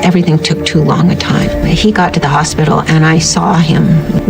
everything took too long a time. He got to the hospital and I saw him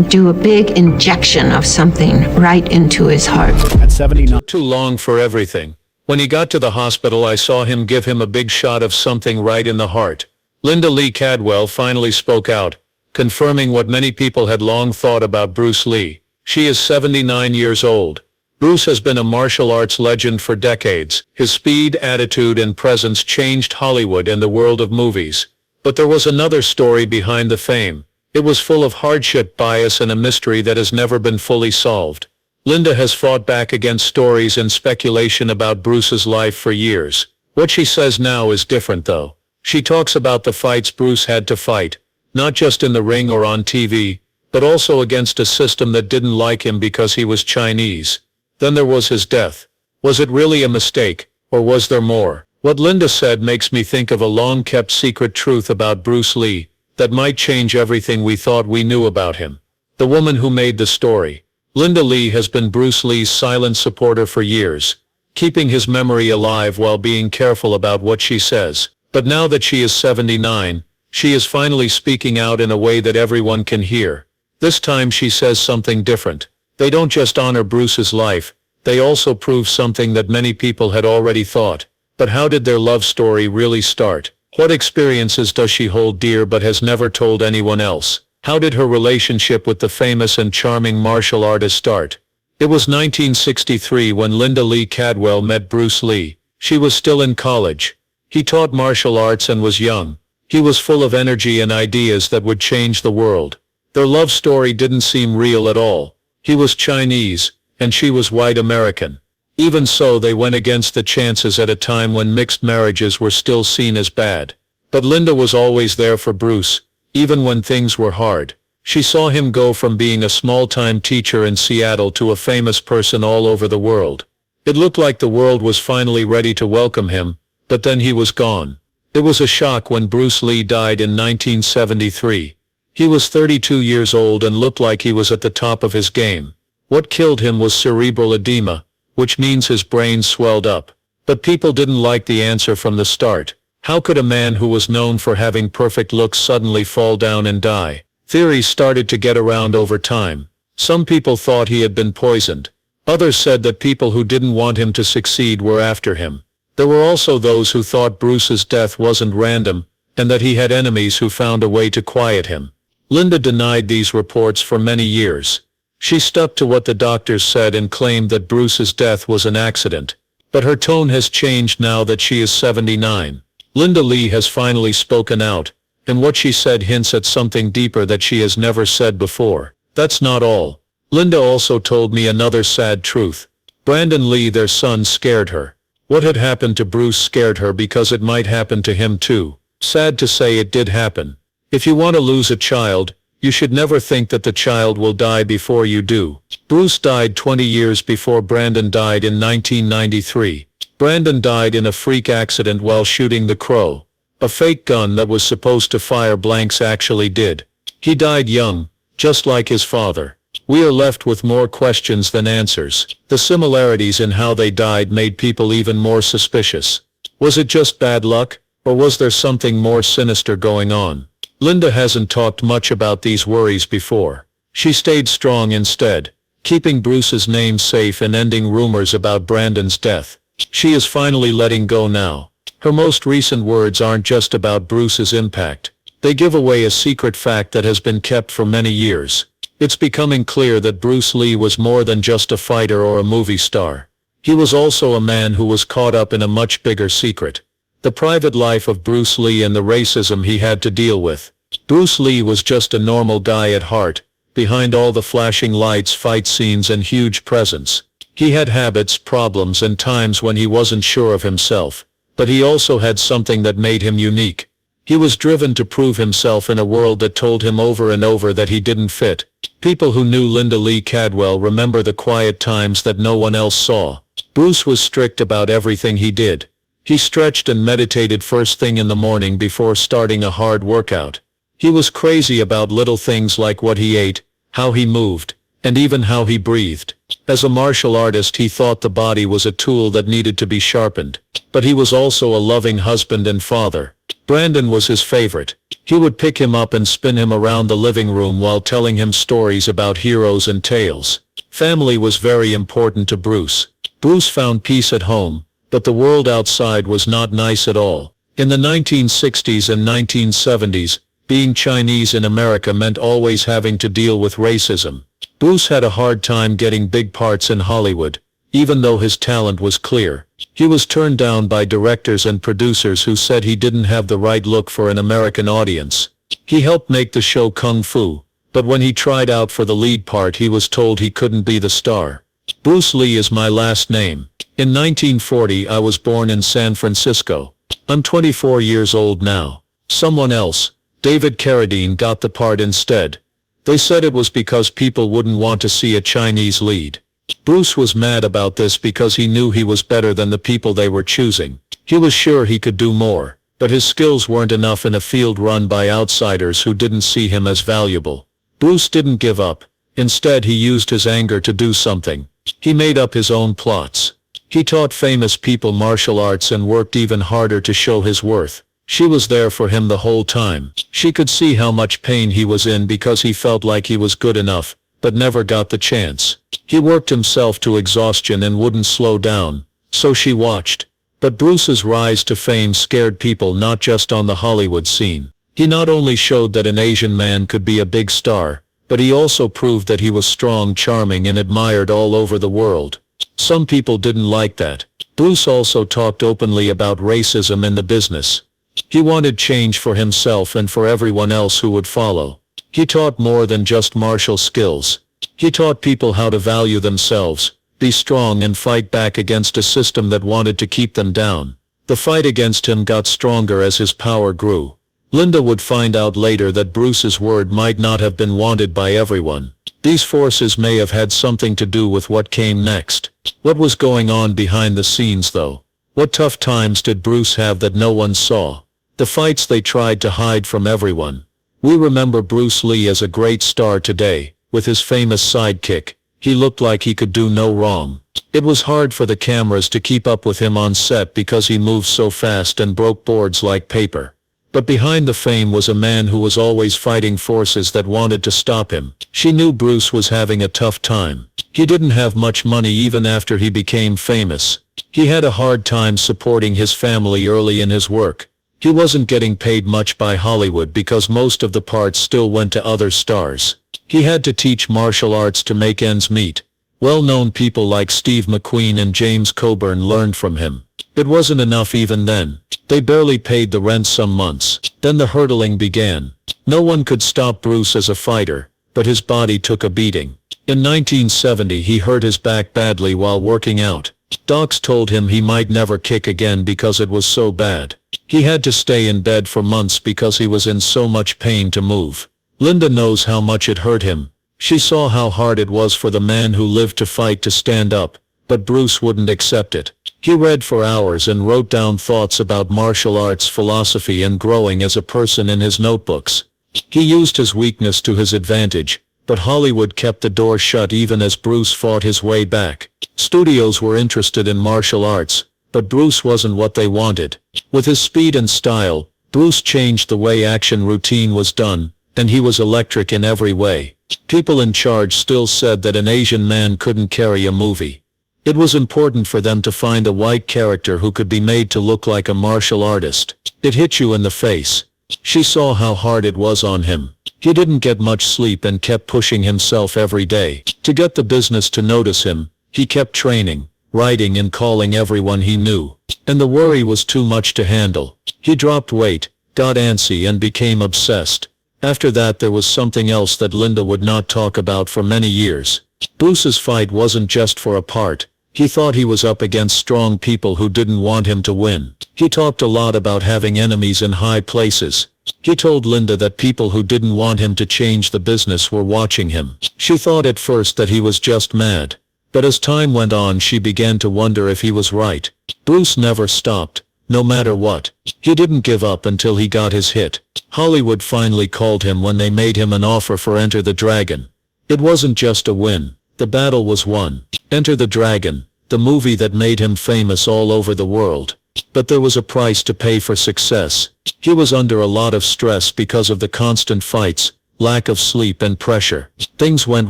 do a big injection of something right into his heart. At 79. Too long for everything. When he got to the hospital, I saw him give him a big shot of something right in the heart. Linda Lee Cadwell finally spoke out, confirming what many people had long thought about Bruce Lee. She is 79 years old. Bruce has been a martial arts legend for decades. His speed, attitude, and presence changed Hollywood and the world of movies. But there was another story behind the fame. It was full of hardship, bias, and a mystery that has never been fully solved. Linda has fought back against stories and speculation about Bruce's life for years. What she says now is different though. She talks about the fights Bruce had to fight, not just in the ring or on TV, but also against a system that didn't like him because he was Chinese. Then there was his death. Was it really a mistake, or was there more? What Linda said makes me think of a long-kept secret truth about Bruce Lee that might change everything we thought we knew about him. The woman who made the story. Linda Lee has been Bruce Lee's silent supporter for years, keeping his memory alive while being careful about what she says. But now that she is 79, she is finally speaking out in a way that everyone can hear. This time she says something different. They don't just honor Bruce's life, they also prove something that many people had already thought. But how did their love story really start? What experiences does she hold dear but has never told anyone else? How did her relationship with the famous and charming martial artist start? It was 1963 when Linda Lee Cadwell met Bruce Lee. She was still in college. He taught martial arts and was young. He was full of energy and ideas that would change the world. Their love story didn't seem real at all. He was Chinese, and she was white American. Even so, they went against the chances at a time when mixed marriages were still seen as bad. But Linda was always there for Bruce, even when things were hard. She saw him go from being a small-time teacher in Seattle to a famous person all over the world. It looked like the world was finally ready to welcome him, but then he was gone. It was a shock when Bruce Lee died in 1973. He was 32 years old and looked like he was at the top of his game. What killed him was cerebral edema, which means his brain swelled up. But people didn't like the answer from the start. How could a man who was known for having perfect looks suddenly fall down and die? Theories started to get around over time. Some people thought he had been poisoned. Others said that people who didn't want him to succeed were after him. There were also those who thought Bruce's death wasn't random, and that he had enemies who found a way to quiet him. Linda denied these reports for many years. She stuck to what the doctors said and claimed that Bruce's death was an accident. But her tone has changed now that she is 79. Linda Lee has finally spoken out, and what she said hints at something deeper that she has never said before. That's not all. Linda also told me another sad truth. Brandon Lee, their son, scared her. What had happened to Bruce scared her because it might happen to him too. Sad to say, it did happen. If you want to lose a child, you should never think that the child will die before you do. Bruce died 20 years before Brandon died in 1993. Brandon died in a freak accident while shooting the Crow. A fake gun that was supposed to fire blanks actually did. He died young, just like his father. We are left with more questions than answers. The similarities in how they died made people even more suspicious. Was it just bad luck, or was there something more sinister going on? Linda hasn't talked much about these worries before. She stayed strong instead, keeping Bruce's name safe and ending rumors about Brandon's death. She is finally letting go now. Her most recent words aren't just about Bruce's impact. They give away a secret fact that has been kept for many years. It's becoming clear that Bruce Lee was more than just a fighter or a movie star. He was also a man who was caught up in a much bigger secret. The private life of Bruce Lee and the racism he had to deal with. Bruce Lee was just a normal guy at heart, behind all the flashing lights, fight scenes, and huge presence. He had habits, problems, and times when he wasn't sure of himself. But he also had something that made him unique. He was driven to prove himself in a world that told him over and over that he didn't fit. People who knew Linda Lee Cadwell remember the quiet times that no one else saw. Bruce was strict about everything he did. He stretched and meditated first thing in the morning before starting a hard workout. He was crazy about little things like what he ate, how he moved, and even how he breathed. As a martial artist, he thought the body was a tool that needed to be sharpened. But he was also a loving husband and father. Brandon was his favorite. He would pick him up and spin him around the living room while telling him stories about heroes and tales. Family was very important to Bruce. Bruce found peace at home, but the world outside was not nice at all. In the 1960s and 1970s, being Chinese in America meant always having to deal with racism. Bruce had a hard time getting big parts in Hollywood, even though his talent was clear. He was turned down by directors and producers who said he didn't have the right look for an American audience. He helped make the show Kung Fu, but when he tried out for the lead part he was told he couldn't be the star. Bruce Lee is my last name. In 1940 I was born in San Francisco. I'm 24 years old now. Someone else, David Carradine, got the part instead. They said it was because people wouldn't want to see a Chinese lead. Bruce was mad about this because he knew he was better than the people they were choosing. He was sure he could do more, but his skills weren't enough in a field run by outsiders who didn't see him as valuable. Bruce didn't give up. Instead, he used his anger to do something. He made up his own plots. He taught famous people martial arts and worked even harder to show his worth. She was there for him the whole time. She could see how much pain he was in because he felt like he was good enough, but never got the chance. He worked himself to exhaustion and wouldn't slow down, so she watched. But Bruce's rise to fame scared people not just on the Hollywood scene. He not only showed that an Asian man could be a big star, but he also proved that he was strong, charming, and admired all over the world. Some people didn't like that. Bruce also talked openly about racism in the business. He wanted change for himself and for everyone else who would follow. He taught more than just martial skills. He taught people how to value themselves, be strong, and fight back against a system that wanted to keep them down. The fight against him got stronger as his power grew. Linda would find out later that Bruce's word might not have been wanted by everyone. These forces may have had something to do with what came next. What was going on behind the scenes, though? What tough times did Bruce have that no one saw? The fights they tried to hide from everyone. We remember Bruce Lee as a great star today, with his famous sidekick. He looked like he could do no wrong. It was hard for the cameras to keep up with him on set because he moved so fast and broke boards like paper. But behind the fame was a man who was always fighting forces that wanted to stop him. She knew Bruce was having a tough time. He didn't have much money even after he became famous. He had a hard time supporting his family early in his work. He wasn't getting paid much by Hollywood because most of the parts still went to other stars. He had to teach martial arts to make ends meet. Well-known people like Steve McQueen and James Coburn learned from him. It wasn't enough even then. They barely paid the rent some months. Then the hurdling began. No one could stop Bruce as a fighter, but his body took a beating. In 1970 he hurt his back badly while working out. Docs told him he might never kick again because it was so bad. He had to stay in bed for months because he was in so much pain to move. Linda knows how much it hurt him. She saw how hard it was for the man who lived to fight to stand up, but Bruce wouldn't accept it. He read for hours and wrote down thoughts about martial arts philosophy and growing as a person in his notebooks. He used his weakness to his advantage, but Hollywood kept the door shut even as Bruce fought his way back. Studios were interested in martial arts, but Bruce wasn't what they wanted. With his speed and style, Bruce changed the way action routine was done, and he was electric in every way. People in charge still said that an Asian man couldn't carry a movie. It was important for them to find a white character who could be made to look like a martial artist. It hit you in the face. She saw how hard it was on him. He didn't get much sleep and kept pushing himself every day. To get the business to notice him, he kept training, writing, and calling everyone he knew. And the worry was too much to handle. He dropped weight, got antsy, and became obsessed. After that there was something else that Linda would not talk about for many years. Bruce's fight wasn't just for a part. He thought he was up against strong people who didn't want him to win. He talked a lot about having enemies in high places. He told Linda that people who didn't want him to change the business were watching him. She thought at first that he was just mad. But as time went on she began to wonder if he was right. Bruce never stopped, no matter what. He didn't give up until he got his hit. Hollywood finally called him when they made him an offer for Enter the Dragon. It wasn't just a win. The battle was won. Enter the Dragon, the movie that made him famous all over the world. But there was a price to pay for success. He was under a lot of stress because of the constant fights, lack of sleep and pressure. Things went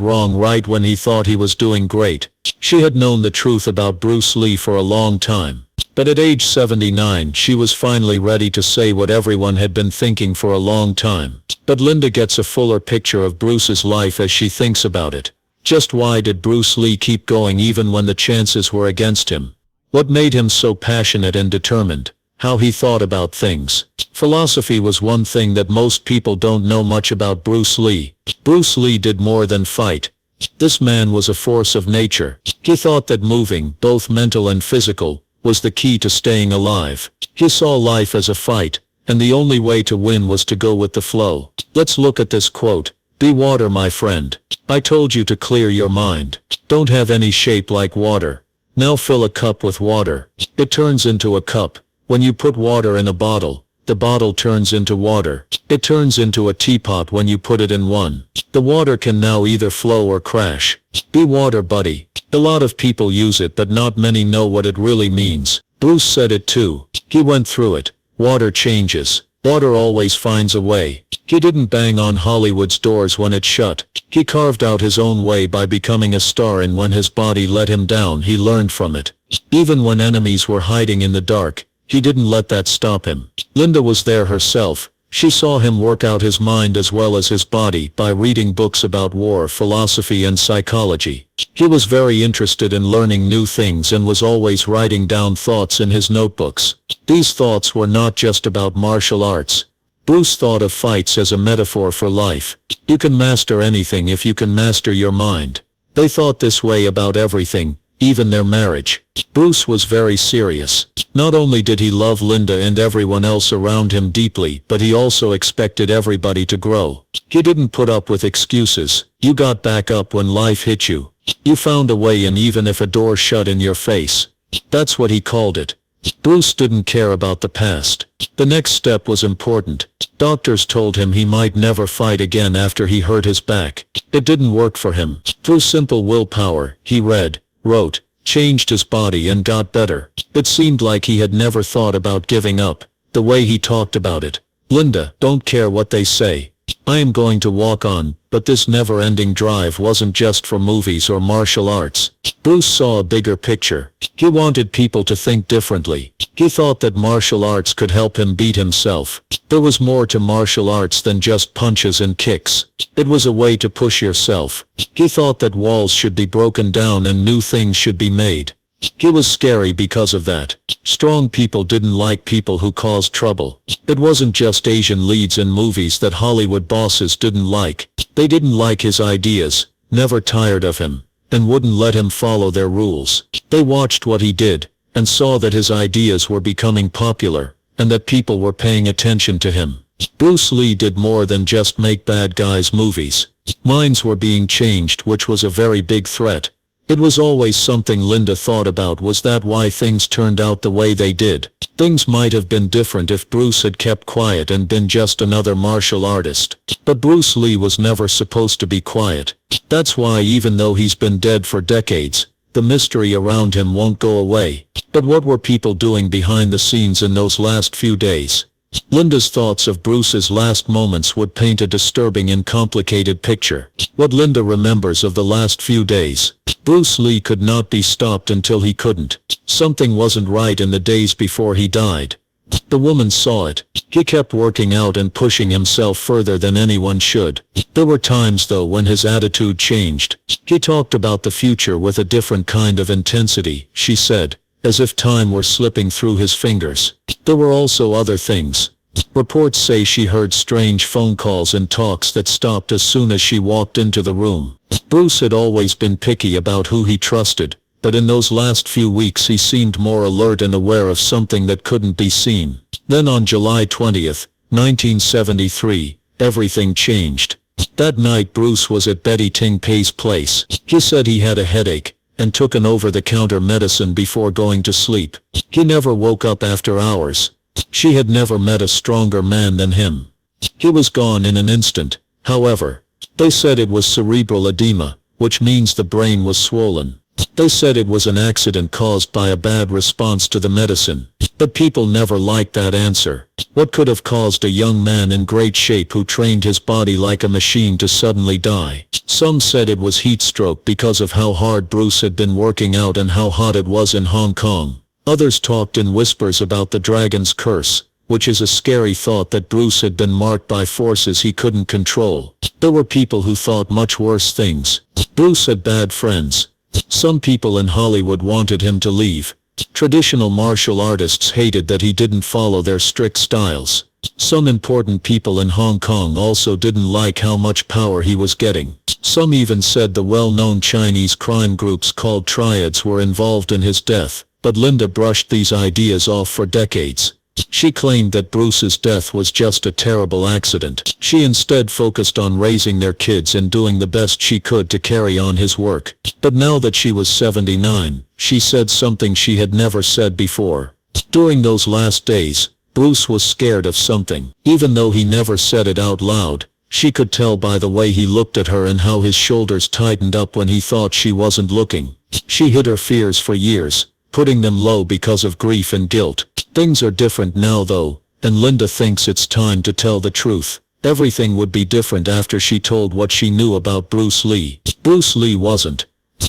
wrong right when he thought he was doing great. She had known the truth about Bruce Lee for a long time. But at age 79 she was finally ready to say what everyone had been thinking for a long time. But Linda gets a fuller picture of Bruce's life as she thinks about it. Just why did Bruce Lee keep going even when the chances were against him? What made him so passionate and determined? How he thought about things. Philosophy was one thing that most people don't know much about Bruce Lee. Bruce Lee did more than fight. This man was a force of nature. He thought that moving, both mental and physical, was the key to staying alive. He saw life as a fight, and the only way to win was to go with the flow. Let's look at this quote. Be water, my friend. I told you to clear your mind. Don't have any shape like water. Now fill a cup with water. It turns into a cup. When you put water in a bottle, the bottle turns into water. It turns into a teapot when you put it in one. The water can now either flow or crash. Be water, buddy. A lot of people use it, but not many know what it really means. Bruce said it too. He went through it. Water changes. Water always finds a way. He didn't bang on Hollywood's doors when it shut. He carved out his own way by becoming a star, and when his body let him down he learned from it. Even when enemies were hiding in the dark, he didn't let that stop him. Linda was there herself. She saw him work out his mind as well as his body by reading books about war, philosophy and psychology. He was very interested in learning new things and was always writing down thoughts in his notebooks. These thoughts were not just about martial arts. Bruce thought of fights as a metaphor for life. You can master anything if you can master your mind. They thought this way about everything, even their marriage. Bruce was very serious. Not only did he love Linda and everyone else around him deeply, but he also expected everybody to grow. He didn't put up with excuses. You got back up when life hit you. You found a way in even if a door shut in your face. That's what he called it. Bruce didn't care about the past. The next step was important. Doctors told him he might never fight again after he hurt his back. It didn't work for him. Through simple willpower, he read, wrote, changed his body and got better. It seemed like he had never thought about giving up. The way he talked about it. Linda, don't care what they say. I am going to walk on, but this never-ending drive wasn't just for movies or martial arts. Bruce saw a bigger picture. He wanted people to think differently. He thought that martial arts could help him beat himself. There was more to martial arts than just punches and kicks. It was a way to push yourself. He thought that walls should be broken down and new things should be made. He was scary because of that. Strong people didn't like people who caused trouble. It wasn't just Asian leads in movies that Hollywood bosses didn't like. They didn't like his ideas, never tired of him, and wouldn't let him follow their rules. They watched what he did, and saw that his ideas were becoming popular, and that people were paying attention to him. Bruce Lee did more than just make bad guys movies. Minds were being changed, which was a very big threat. It was always something Linda thought about. Was that why things turned out the way they did? Things might have been different if Bruce had kept quiet and been just another martial artist. But Bruce Lee was never supposed to be quiet. That's why even though he's been dead for decades, the mystery around him won't go away. But what were people doing behind the scenes in those last few days? Linda's thoughts of Bruce's last moments would paint a disturbing and complicated picture. What Linda remembers of the last few days. Bruce Lee could not be stopped until he couldn't. Something wasn't right in the days before he died. The woman saw it. He kept working out and pushing himself further than anyone should. There were times though when his attitude changed. He talked about the future with a different kind of intensity, she said, as if time were slipping through his fingers. There were also other things. Reports say she heard strange phone calls and talks that stopped as soon as she walked into the room. Bruce had always been picky about who he trusted, but in those last few weeks he seemed more alert and aware of something that couldn't be seen. Then on July 20th, 1973, everything changed. That night Bruce was at Betty Ting Pei's place. He said he had a headache, and took an over-the-counter medicine before going to sleep. He never woke up after hours. She had never met a stronger man than him. He was gone in an instant. However, They said it was cerebral edema, which means the brain was swollen. They said it was an accident caused by a bad response to the medicine. But people never liked that answer. What could have caused a young man in great shape who trained his body like a machine to suddenly die? Some said it was heat stroke because of how hard Bruce had been working out and how hot it was in Hong Kong. Others talked in whispers about the dragon's curse, which is a scary thought that Bruce had been marked by forces he couldn't control. There were people who thought much worse things. Bruce had bad friends. Some people in Hollywood wanted him to leave. Traditional martial artists hated that he didn't follow their strict styles. Some important people in Hong Kong also didn't like how much power he was getting. Some even said the well-known Chinese crime groups called triads were involved in his death, but Linda brushed these ideas off for decades. She claimed that Bruce's death was just a terrible accident. She instead focused on raising their kids and doing the best she could to carry on his work. But now that she was 79, she said something she had never said before. During those last days, Bruce was scared of something. Even though he never said it out loud, she could tell by the way he looked at her and how his shoulders tightened up when he thought she wasn't looking. She hid her fears for years, putting them low because of grief and guilt. Things are different now though, and Linda thinks it's time to tell the truth. Everything would be different after she told what she knew about Bruce Lee. Bruce Lee wasn't.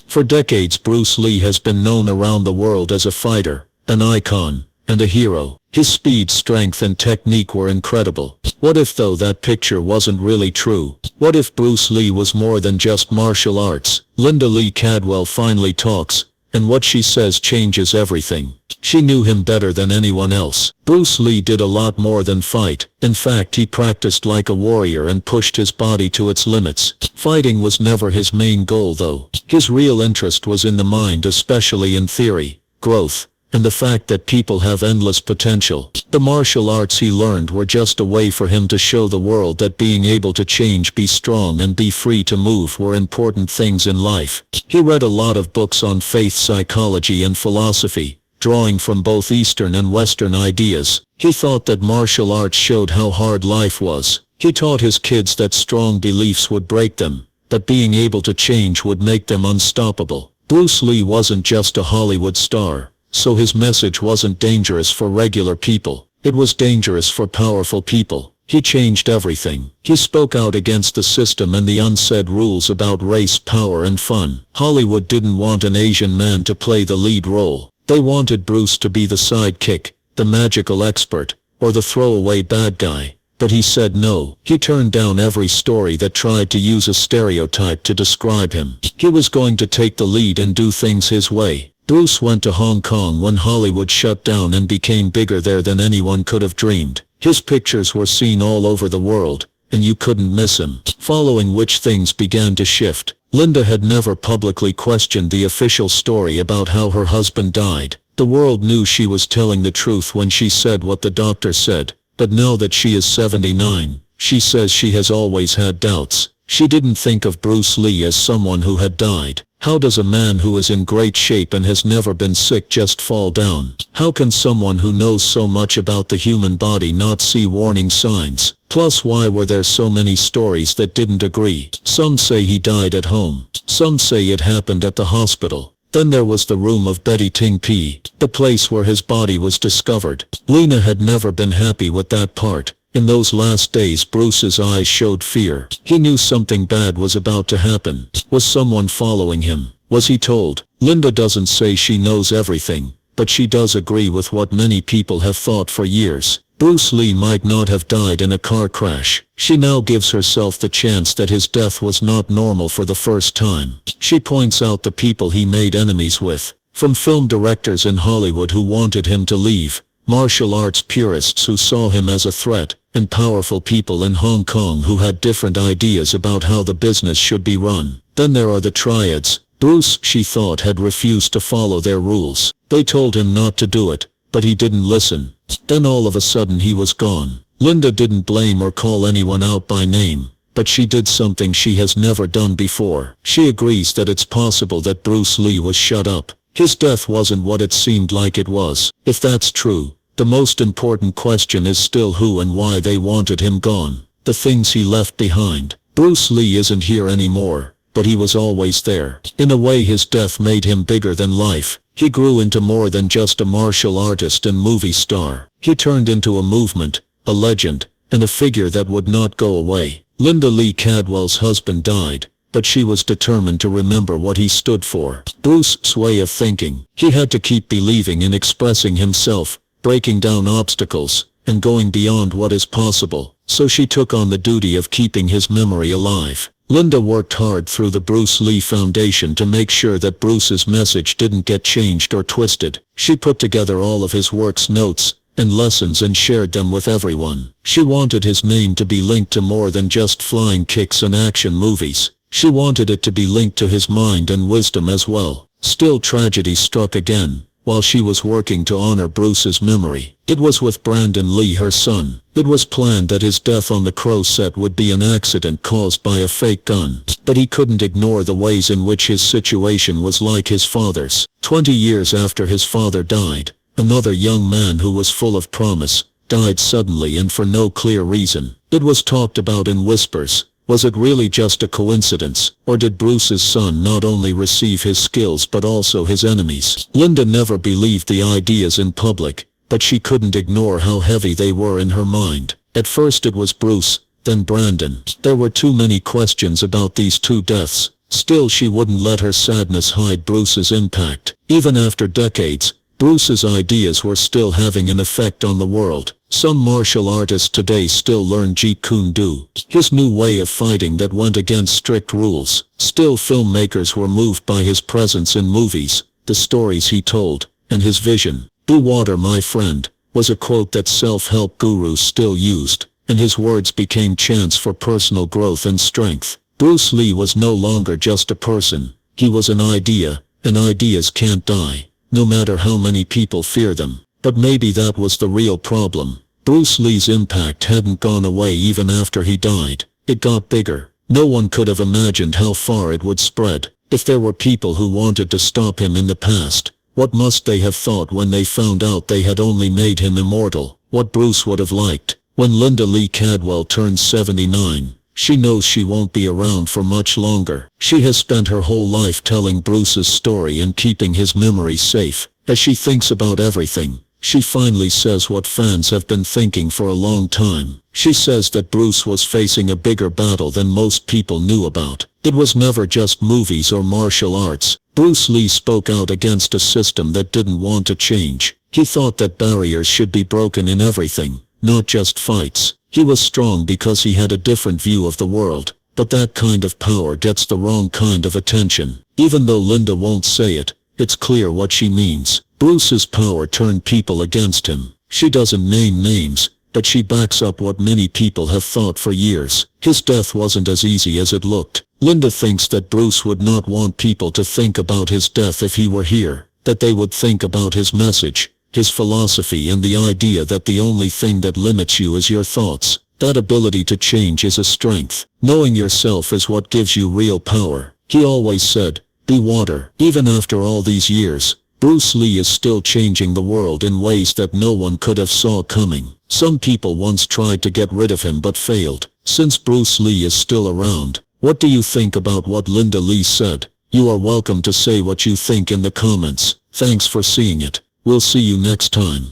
For decades Bruce Lee has been known around the world as a fighter, an icon, and a hero. His speed, strength and technique were incredible. What if though that picture wasn't really true? What if Bruce Lee was more than just martial arts? Linda Lee Cadwell finally talks, and what she says changes everything. She knew him better than anyone else. Bruce Lee did a lot more than fight. In fact, he practiced like a warrior and pushed his body to its limits. Fighting was never his main goal though. His real interest was in the mind, especially in theory, growth, and the fact that people have endless potential. The martial arts he learned were just a way for him to show the world that being able to change, be strong and be free to move were important things in life. He read a lot of books on faith, psychology and philosophy, drawing from both Eastern and Western ideas. He thought that martial arts showed how hard life was. He taught his kids that strong beliefs would break them, that being able to change would make them unstoppable. Bruce Lee wasn't just a Hollywood star, so his message wasn't dangerous for regular people. It was dangerous for powerful people. He changed everything. He spoke out against the system and the unsaid rules about race, power and fun. Hollywood didn't want an Asian man to play the lead role. They wanted Bruce to be the sidekick, the magical expert, or the throwaway bad guy. But he said no. He turned down every story that tried to use a stereotype to describe him. He was going to take the lead and do things his way. Bruce went to Hong Kong when Hollywood shut down and became bigger there than anyone could have dreamed. His pictures were seen all over the world, and you couldn't miss him. Following which things began to shift. Linda had never publicly questioned the official story about how her husband died. The world knew she was telling the truth when she said what the doctor said. But now that she is 79, she says she has always had doubts. She didn't think of Bruce Lee as someone who had died. How does a man who is in great shape and has never been sick just fall down? How can someone who knows so much about the human body not see warning signs? Plus, why were there so many stories that didn't agree? Some say he died at home. Some say it happened at the hospital. Then there was the room of Betty Ting P, the place where his body was discovered. Lena had never been happy with that part. In those last days Bruce's eyes showed fear. He knew something bad was about to happen. Was someone following him? Was he told? Linda doesn't say she knows everything, but she does agree with what many people have thought for years. Bruce Lee might not have died in a car crash. She now gives herself the chance that his death was not normal for the first time. She points out the people he made enemies with, from film directors in Hollywood who wanted him to leave, martial arts purists who saw him as a threat, and powerful people in Hong Kong who had different ideas about how the business should be run. Then there are the triads. Bruce, she thought, had refused to follow their rules. They told him not to do it, but he didn't listen. Then all of a sudden he was gone. Linda didn't blame or call anyone out by name, but she did something she has never done before. She agrees that it's possible that Bruce Lee was shut up. His death wasn't what it seemed like it was. If that's true, the most important question is still who and why they wanted him gone. The things he left behind. Bruce Lee isn't here anymore, but he was always there. In a way, his death made him bigger than life. He grew into more than just a martial artist and movie star. He turned into a movement, a legend, and a figure that would not go away. Linda Lee Cadwell's husband died, but she was determined to remember what he stood for. Bruce's way of thinking. He had to keep believing in expressing himself, breaking down obstacles, and going beyond what is possible, so she took on the duty of keeping his memory alive. Linda worked hard through the Bruce Lee Foundation to make sure that Bruce's message didn't get changed or twisted. She put together all of his work's notes and lessons and shared them with everyone. She wanted his name to be linked to more than just flying kicks and action movies. She wanted it to be linked to his mind and wisdom as well. Still, tragedy struck again. While she was working to honor Bruce's memory, it was with Brandon Lee, her son. It was planned that his death on the Crow set would be an accident caused by a fake gun, but he couldn't ignore the ways in which his situation was like his father's. 20 years after his father died, another young man who was full of promise died suddenly and for no clear reason. It was talked about in whispers. Was it really just a coincidence, or did Bruce's son not only receive his skills but also his enemies? Linda never believed the ideas in public, but she couldn't ignore how heavy they were in her mind. At first it was Bruce, then Brandon. There were too many questions about these two deaths. Still, she wouldn't let her sadness hide Bruce's impact. Even after decades, Bruce's ideas were still having an effect on the world. Some martial artists today still learn Jeet Kune Do, his new way of fighting that went against strict rules. Still, filmmakers were moved by his presence in movies, the stories he told, and his vision. "Be water, my friend," was a quote that self-help gurus still used, and his words became chants for personal growth and strength. Bruce Lee was no longer just a person. He was an idea, and ideas can't die, no matter how many people fear them. But maybe that was the real problem. Bruce Lee's impact hadn't gone away even after he died. It got bigger. No one could have imagined how far it would spread. If there were people who wanted to stop him in the past, what must they have thought when they found out they had only made him immortal? What Bruce would have liked. When Linda Lee Cadwell turns 79, she knows she won't be around for much longer. She has spent her whole life telling Bruce's story and keeping his memory safe. As she thinks about everything, she finally says what fans have been thinking for a long time. She says that Bruce was facing a bigger battle than most people knew about. It was never just movies or martial arts. Bruce Lee spoke out against a system that didn't want to change. He thought that barriers should be broken in everything, not just fights. He was strong because he had a different view of the world. But that kind of power gets the wrong kind of attention. Even though Linda won't say it, it's clear what she means. Bruce's power turned people against him. She doesn't name names, but she backs up what many people have thought for years. His death wasn't as easy as it looked. Linda thinks that Bruce would not want people to think about his death if he were here, that they would think about his message, his philosophy, and the idea that the only thing that limits you is your thoughts. That ability to change is a strength. Knowing yourself is what gives you real power. He always said, "Be water." Even after all these years, Bruce Lee is still changing the world in ways that no one could have saw coming. Some people once tried to get rid of him but failed. Since Bruce Lee is still around, what do you think about what Linda Lee said? You are welcome to say what you think in the comments. Thanks for seeing it. We'll see you next time.